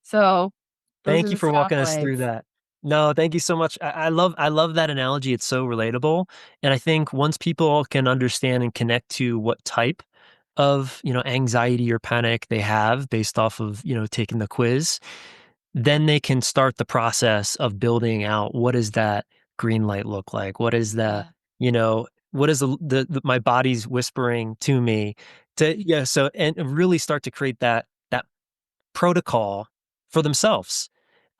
So, those are Thank you the for walking us through stoplights. that. No, thank you so much. I love that analogy. It's so relatable. And I think once people can understand and connect to what type of, anxiety or panic they have based off of, taking the quiz, then they can start the process of building out what does that green light look like? What is the, Yeah. you know, what is the my body's whispering to me to yeah, so and really start to create that protocol for themselves.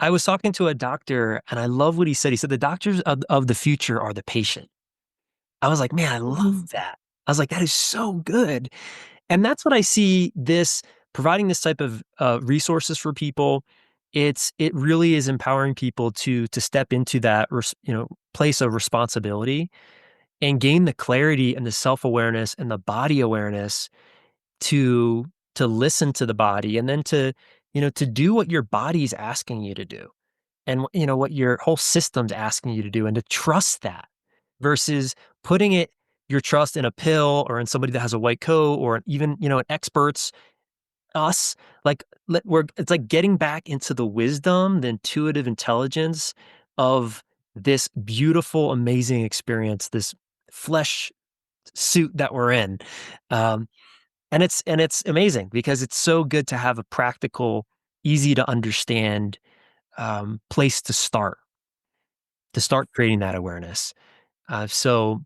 I was talking to a doctor and I love what he said. He said the doctors of the future are the patient. I was like, man, I Mhm. love that. I was like, that is so good. And that's what I see this providing this type of resources for people. It really is empowering people to step into that place of responsibility and gain the clarity and the self-awareness and the body awareness to to listen to the body and then to do what your body's asking you to do and what your whole system's asking you to do and to trust that versus putting your trust in a pill or in somebody that has a white coat or even an experts us like it's like getting back into the wisdom, the intuitive intelligence of this beautiful amazing experience, this flesh suit that we're in. um, and it's amazing because it's so good to have a practical, easy to understand place to start creating that awareness. So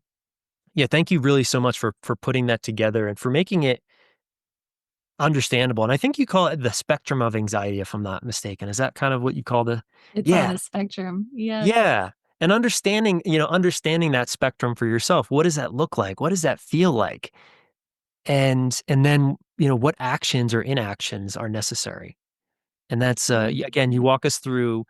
yeah, thank you really so much for putting that together and for making it understandable. And I think you call it the spectrum of anxiety, if I'm not mistaken. Is that kind of what you call the? It's on Yeah, a spectrum. Yes. yeah. And understanding that spectrum for yourself. What does that look like? What does that feel like? And then what actions or inactions are necessary. And that's again, you Mhm. walk us through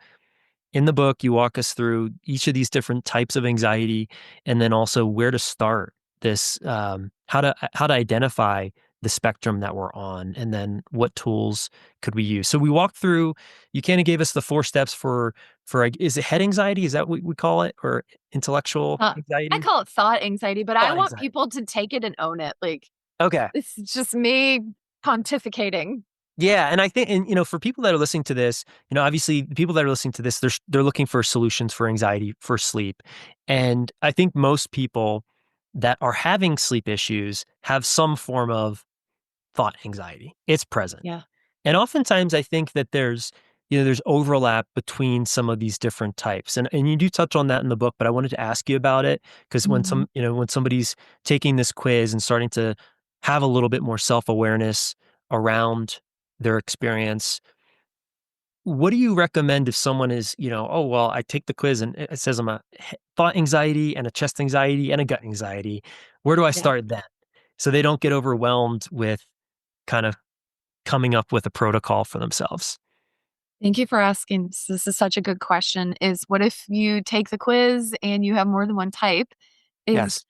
in the book, you walk us through each of these different types of anxiety, and then also where to start this, how to identify the spectrum that we're on, and then what tools could we use. So we walked through. You kind of gave us the 4 steps for is it head anxiety? Is that what we call it? Or intellectual I anxiety? call it thought anxiety, but I Thought want anxiety. people to take it and own it. Like, Okay. it's just me pontificating. Yeah, and I think, and for people that are listening to this, obviously the people that are listening to this, they're looking for solutions for anxiety, for sleep, and I think most people that are having sleep issues have some form of thought anxiety. It's present. Yeah. And oftentimes I think that there's overlap between some of these different types. And you do touch on that in the book, but I wanted to ask you about it because Mhm. when somebody's taking this quiz and starting to have a little bit more self-awareness around their experience, what do you recommend if someone is, oh, well, I take the quiz and it says I'm a thought anxiety and a chest anxiety and a gut anxiety. Where do I Yeah. start then? So they don't get overwhelmed with kind of coming up with a protocol for themselves. Thank you for asking. This is such a good question. Is what if you take the quiz and you have more than one type? Is Yes.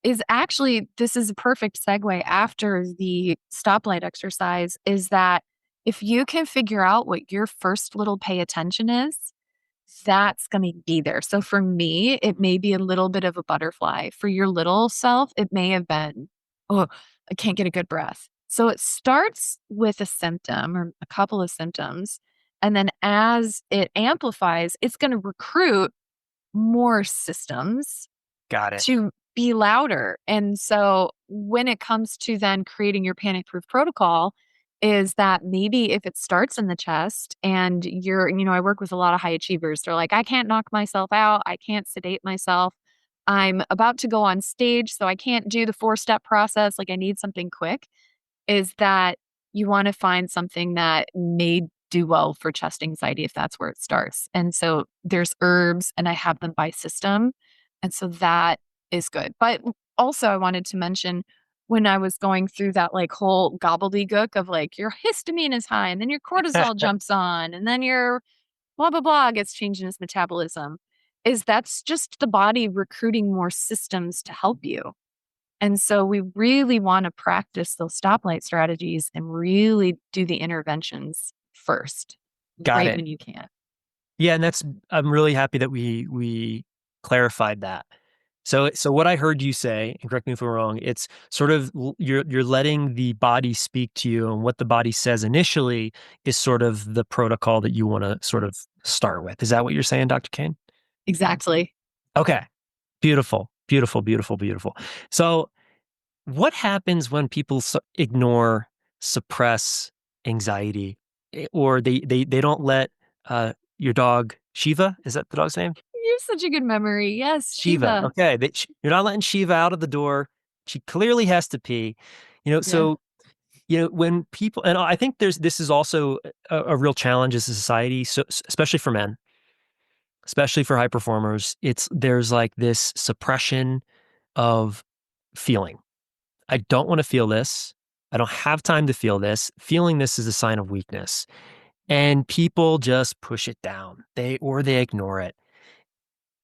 is actually this is a perfect segue after the stoplight exercise is that if you can figure out what your first little pay attention is, that's going to be there. So for me, it may be a little bit of a butterfly. For your little self, it may have been, oh, I can't get a good breath. So it starts with a symptom or a couple of symptoms. And then as it amplifies, it's going to recruit more systems Got it. to be louder. And so when it comes to then creating your panic proof protocol, is that maybe if it starts in the chest and I work with a lot of high achievers. They're like, I can't knock myself out. I can't sedate myself. I'm about to go on stage, so I can't do the 4-step process. Like, I need something quick. Is that you want to find something that may do well for chest anxiety if that's where it starts. And so there's herbs and I have them by system. And so that is good. But also I wanted to mention when I was going through that like whole gobbledygook of like your histamine is high and then your cortisol jumps on and then your blah blah blah gets changed in its metabolism is that's just the body recruiting more systems to help you. And so we really want to practice those stoplight strategies and really do the interventions first, Got right it. when you can. Yeah, and I'm really happy that we clarified that. So what I heard you say, and correct me if I'm wrong, it's sort of you're letting the body speak to you, and what the body says initially is sort of the protocol that you want to sort of start with. Is that what you're saying, Dr. Kane? Exactly. Okay. Beautiful. Beautiful, beautiful, beautiful. So what happens when people ignore, suppress anxiety, or they don't let your dog Shiva? Is that the dog's name? You have such a good memory. Yes, Shiva. Shiva. Okay, you're not letting Shiva out of the door. She clearly has to pee. Yeah. So when people, and I think this is also a real challenge as a society. So especially for men, especially for high performers, there's like this suppression of feeling. I don't want to feel this. I don't have time to feel this. Feeling this is a sign of weakness. And people just push it down. They ignore it.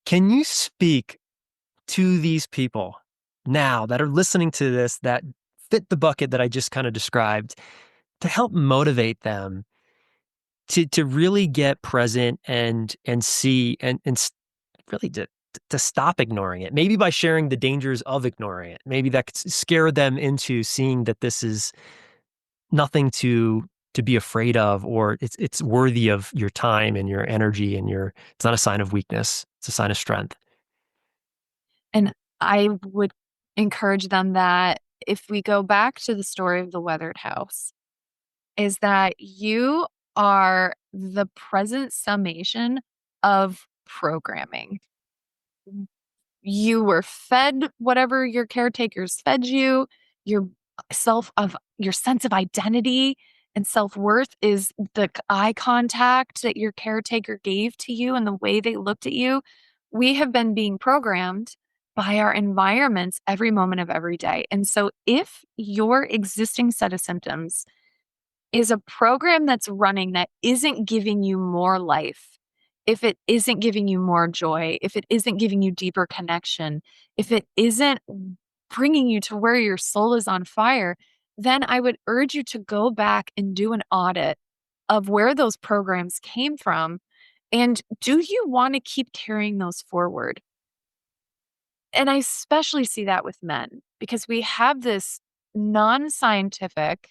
Can you speak to these people now that are listening to this that fit the bucket that I just kind of described to help motivate them to really get present and see really to stop ignoring it, maybe by sharing the dangers of ignoring it. Maybe that could scare them into seeing that this is nothing to be afraid of, or it's worthy of your time and your energy and it's not a sign of weakness, it's a sign of strength. And I would encourage them that if we go back to the story of the weathered house, is that you are the present summation of programming. You were fed whatever your caretakers fed you. Your your sense of identity and self-worth is the eye contact that your caretaker gave to you and the way they looked at you. We have been being programmed by our environments every moment of every day. And so if your existing set of symptoms is a program that's running that isn't giving you more life, if it isn't giving you more joy, if it isn't giving you deeper connection, if it isn't bringing you to where your soul is on fire, then I would urge you to go back and do an audit of where those programs came from And do you want to keep carrying those forward? And I especially see that with men because we have this non scientific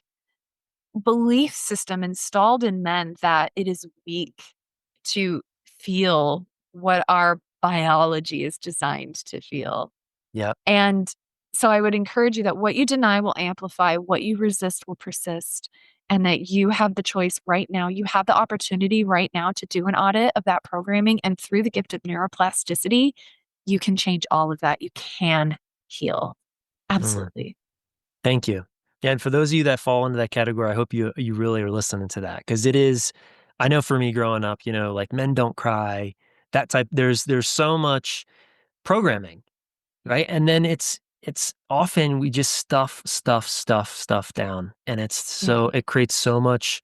belief system installed in men that it is weak to feel what our biology is designed to feel. Yep. And so I would encourage you that what you deny will amplify, what you resist will persist, and that you have the choice right now. You have the opportunity right now to do an audit of that programming. And through the gift of neuroplasticity, you can change all of that. You can heal. Mm, Absolutely. thank you. Yeah, and for those of you that fall into that category, I hope you really are listening to that because it is. I know for me growing up, like men don't cry, that type. There's so much programming, right? And then it's often we just stuff down, and Yeah. it creates so much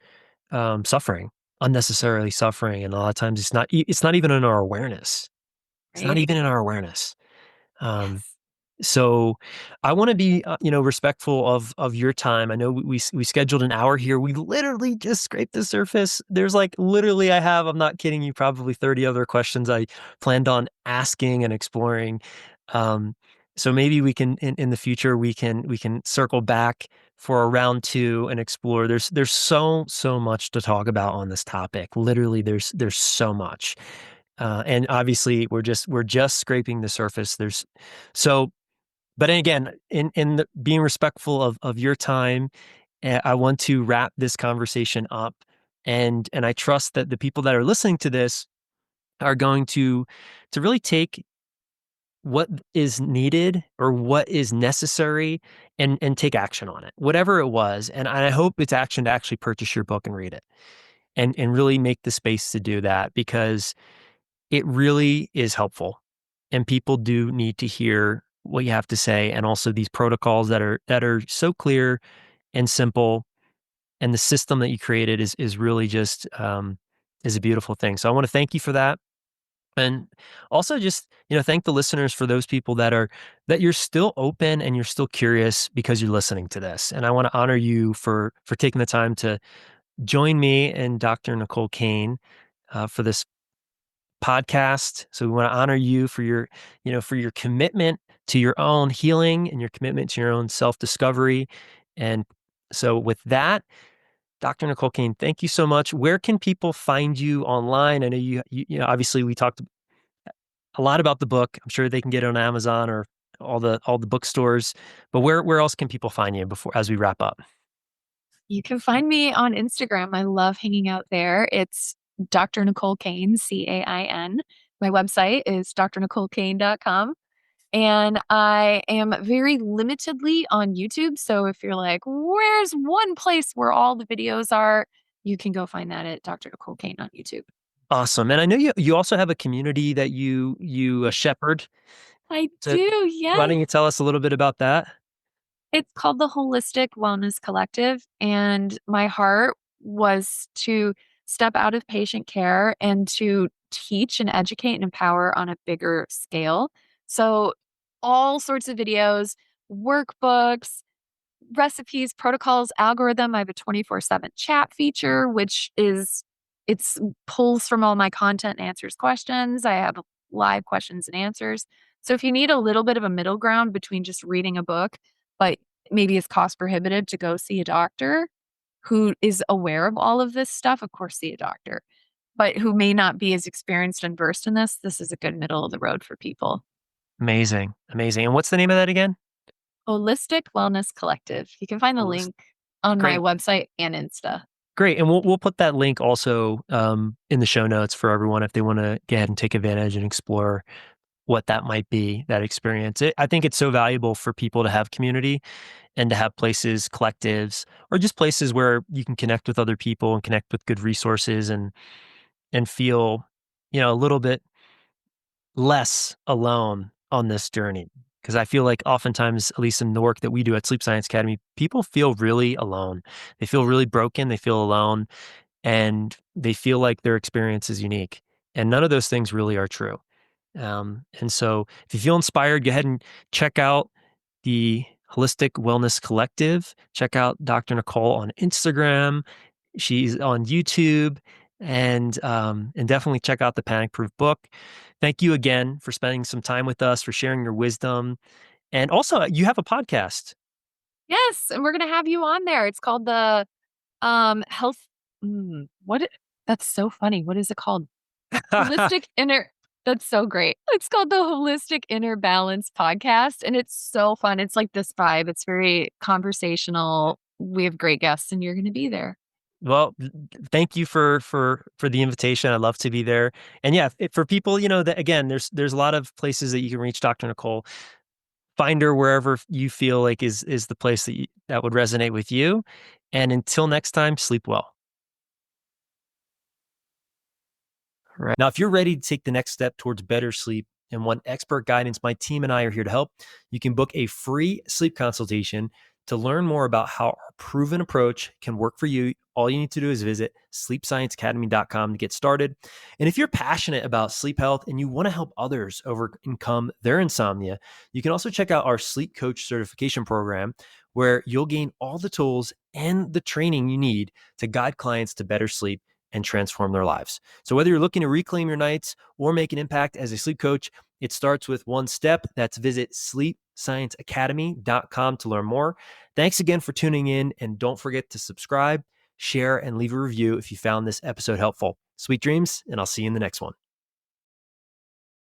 suffering, unnecessarily suffering, and a lot of times it's not even in our awareness. It's not Right. even in our awareness. Um, Yes. so I want to be, respectful of your time. I know we scheduled an hour here. We literally just scraped the surface. There's like literally, I'm not kidding you, probably 30 other questions I planned on asking and exploring. Um, so maybe we can in the future we can circle back for a round two and explore. There's so much to talk about on this topic. Literally, there's so much. And obviously we're just scraping the surface. So but again, being respectful of your time, I want to wrap this conversation up, and I trust that the people that are listening to this are going to really take what is needed or what is necessary and take action on it, whatever it was. And I hope it's action to actually purchase your book and read it, and really make the space to do that because it really is helpful, and people do need to hear what you have to say, and also these protocols that are so clear and simple, and the system that you created is really just, is a beautiful thing. So I wanna thank you for that, and also just, thank the listeners for those people that you're still open and you're still curious because you're listening to this, and I wanna honor you for taking the time to join me and Dr. Nicole Cain, for this podcast. So we want to honor you for your commitment to your own healing and your commitment to your own self-discovery. And so with that, Dr. Nicole Cain, thank you so much. Where can people find you online? I know obviously we talked a lot about the book. I'm sure they can get it on Amazon or all the bookstores, but where else can people find you before as we wrap up? You can find me on Instagram. I love hanging out there. It's Dr. Nicole Cain, Cain. My website is drnicolecain.com. And I am very limitedly on YouTube. So if you're like, where's one place where all the videos are? You can go find that at Dr. Nicole Cain on YouTube. Awesome. And I know you also have a community that you shepherd. I So do, why yes. don't you tell us a little bit about that? It's called the Holistic Wellness Collective, and my heart was to step out of patient care and to teach and educate and empower on a bigger scale. So, all sorts of videos, workbooks, recipes, protocols, algorithm. I have a 24/7 chat feature, which is it's pulls from all my content and answers questions. I have live questions and answers. So if you need a little bit of a middle ground between just reading a book, but maybe it's cost prohibitive to go see a doctor who is aware of all of this stuff, of course, see a doctor, but who may not be as experienced and versed in this is a good middle of the road for people. Amazing, amazing. And what's the name of that again? Holistic Wellness Collective. You can find the List. link on my Great, website and Insta. great, and we'll put that link also in the show notes for everyone if they want to go ahead and take advantage and explore what that might be. That experience, I think it's so valuable for people to have community and to have places, collectives, or just places where you can connect with other people and connect with good resources and feel, a little bit less alone on this journey. Because I feel like oftentimes, at least in the work that we do at Sleep Science Academy, people feel really alone. They feel really broken. They feel alone, and they feel like their experience is unique. And none of those things really are true. And so, if you feel inspired, go ahead and check out the Holistic Wellness Collective. Check out Dr. Nicole on Instagram. She's on YouTube. and definitely check out the Panic Proof book. Thank you again for spending some time with us, for sharing your wisdom. And also, you have a podcast. Yes, and we're gonna have you on there. It's called the, health what it that's so funny. What is it called? Holistic Inner That's so great. It's called the Holistic Inner Balance Podcast, and it's so fun. It's like this vibe. It's very conversational. We have great guests, and you're gonna be there. Well, thank you for the invitation. I'd love to be there. And yeah, for people, that again, there's a lot of places that you can reach Dr. Nicole. Find her wherever you feel like is the place that would resonate with you. And until next time, sleep well. Right. Now, if you're ready to take the next step towards better sleep and want expert guidance, my team and I are here to help. You can book a free sleep consultation to learn more about how our proven approach can work for you. All you need to do is visit sleepscienceacademy.com to get started. And if you're passionate about sleep health and you want to help others overcome their insomnia, you can also check out our sleep coach certification program, where you'll gain all the tools and the training you need to guide clients to better sleep and transform their lives. So whether you're looking to reclaim your nights or make an impact as a sleep coach, it starts with one step. That's visit sleepscienceacademy.com to learn more. Thanks again for tuning in, and don't forget to subscribe, share, and leave a review if you found this episode helpful. Sweet dreams, and I'll see you in the next one.